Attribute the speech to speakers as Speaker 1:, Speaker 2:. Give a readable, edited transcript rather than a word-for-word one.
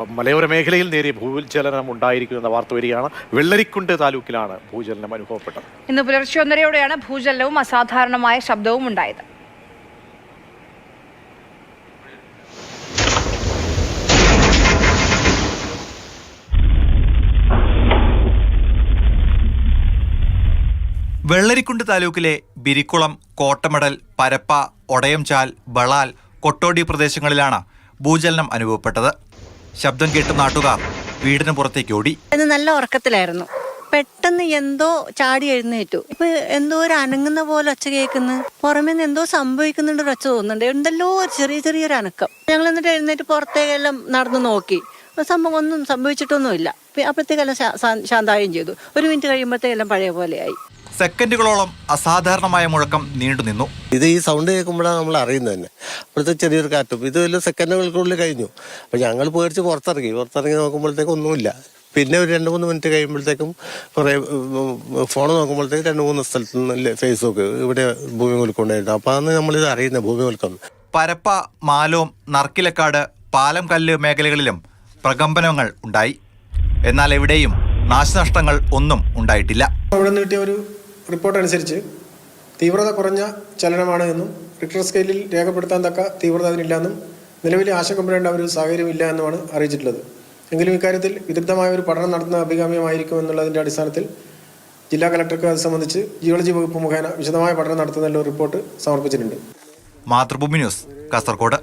Speaker 1: മലയോര മേഖലയിൽ നേരിയ ഭൂചലനം ഉണ്ടായിരിക്കുമെന്ന വാർത്ത വരികയാണ്. വെള്ളരിക്കുണ്ട് താലൂക്കിലാണ് ഭൂചലനം അനുഭവപ്പെട്ടത്.
Speaker 2: ഇന്ന് പുലർച്ചെ 1:30-യോടെയാണ് ഭൂചലനവും അസാധാരണമായ ശബ്ദവും ഉണ്ടായത്.
Speaker 3: വെള്ളരിക്കുണ്ട് താലൂക്കിലെ ബിരിക്കുളം, കോട്ടമടൽ, പരപ്പ, ഒടയംചാൽ, ബളാൽ, കൊട്ടോടി പ്രദേശങ്ങളിലാണ് ഭൂചലനം അനുഭവപ്പെട്ടത്. ശബ്ദം കേട്ട നാട്ടുകാർ വീടിന് പുറത്തേക്ക് ഓടി.
Speaker 4: നല്ല ഉറക്കത്തിലായിരുന്നു. പെട്ടെന്ന് എന്തോ ചാടി എഴുന്നേറ്റു. ഇപ്പൊ എന്തോ ഒരു അനങ്ങുന്ന പോലെ ഒച്ച കേൾക്കുന്നു. പുറമേ നിന്ന് എന്തോ സംഭവിക്കുന്നുണ്ട് ഒച്ച തോന്നുന്നുണ്ട്. എന്തല്ലോ ചെറിയൊരു അനക്കം. ഞങ്ങൾ എന്നിട്ട് എഴുന്നേറ്റ് പുറത്തേക്കെല്ലാം നടന്നു നോക്കി. സംഭവം ഒന്നും സംഭവിച്ചിട്ടൊന്നുമില്ല. അപ്പോഴത്തേക്കെല്ലാം ശാന്തായും ചെയ്തു. 1 മിനിറ്റ് കഴിയുമ്പോഴത്തേക്കെല്ലാം പഴയ പോലെയായി.
Speaker 3: സെക്കൻഡുകളോളം അസാധാരണമായ മുഴക്കം നീണ്ടുനിന്നു.
Speaker 5: ഇത് ഈ സൗണ്ട് കേൾക്കുമ്പോഴാണ് നമ്മൾ അറിയുന്നത് തന്നെ. അപ്പോഴത്തെ ചെറിയൊരു കാറ്റും ഇത് വലിയ സെക്കൻഡുകൾക്കുള്ളിൽ കഴിഞ്ഞു. അപ്പോൾ ഞങ്ങൾ പേടിച്ച് പുറത്തിറങ്ങി നോക്കുമ്പോഴത്തേക്കും ഒന്നുമില്ല. പിന്നെ ഒരു 2-3 മിനിറ്റ് കഴിയുമ്പോഴത്തേക്കും കുറേ ഫോൺ നോക്കുമ്പോഴത്തേക്കും 2-3 സ്ഥലത്ത് നിന്ന് ഫേസ്ബുക്ക് ഇവിടെ ഭൂമി കുലുക്കൊണ്ടായിരുന്നു. അപ്പോൾ അന്ന് നമ്മളിത് അറിയുന്നത് ഭൂമി കുലുക്കം.
Speaker 3: പരപ്പ, മാലോം, നർക്കിലക്കാട്, പാലം കല്ല് മേഖലകളിലും പ്രകമ്പനങ്ങൾ ഉണ്ടായി. എന്നാൽ എവിടെയും നാശനഷ്ടങ്ങൾ ഒന്നും ഉണ്ടായിട്ടില്ല.
Speaker 6: അവിടെ നിന്ന് കിട്ടിയ ഒരു റിപ്പോർട്ട് അനുസരിച്ച് തീവ്രത കുറഞ്ഞ ചലനമാണ് എന്നും റിക്ടർ സ്കെയിലിൽ രേഖപ്പെടുത്താൻ തക്ക തീവ്രത അതിനില്ലെന്നും നിലവിൽ ആശങ്കപ്പെടേണ്ട ഒരു സാഹചര്യമില്ല എന്നുമാണ് അറിയിച്ചിട്ടുള്ളത്. എങ്കിലും ഇക്കാര്യത്തിൽ വിദഗ്ധമായ ഒരു പഠനം നടത്തുന്ന അഭികാമ്യമായിരിക്കും എന്നുള്ളതിൻ്റെ അടിസ്ഥാനത്തിൽ ജില്ലാ കലക്ടർക്ക് അത് സംബന്ധിച്ച് ജിയോളജി വകുപ്പ് മുഖേന വിശദമായ പഠനം നടത്തുന്നതിനുള്ള റിപ്പോർട്ട് സമർപ്പിച്ചിട്ടുണ്ട്.
Speaker 3: മാതൃഭൂമി ന്യൂസ്, കാസർഗോഡ്.